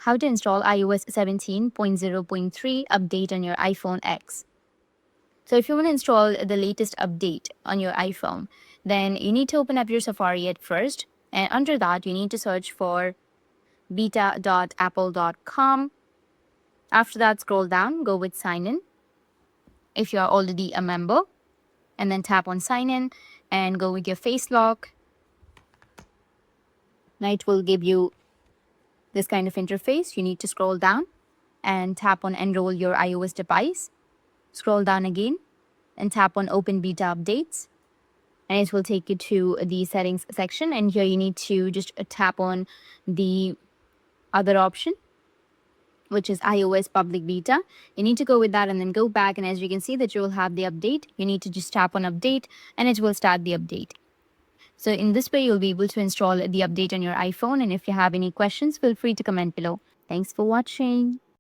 how to install iOS 17.0.3 update on your iPhone X. So if you want to install the latest update on your iPhone, then you need to open up your Safari at first. And under that, you need to search for beta.apple.com. After that, scroll down, go with sign in if you are already a member, and then tap on sign in and go with your face lock. Now it will give you this kind of interface. You need to scroll down and tap on enroll your iOS device. Scroll down again and tap on open beta updates, and it will take you to the settings section, and here you need to just tap on the other option, which is iOS public beta. You need to go with that and then go back, and as you can see that you will have the update. You need to just tap on update and it will start the update. So in this way, you'll be able to install the update on your iPhone, and if you have any questions, feel free to comment below. Thanks for watching.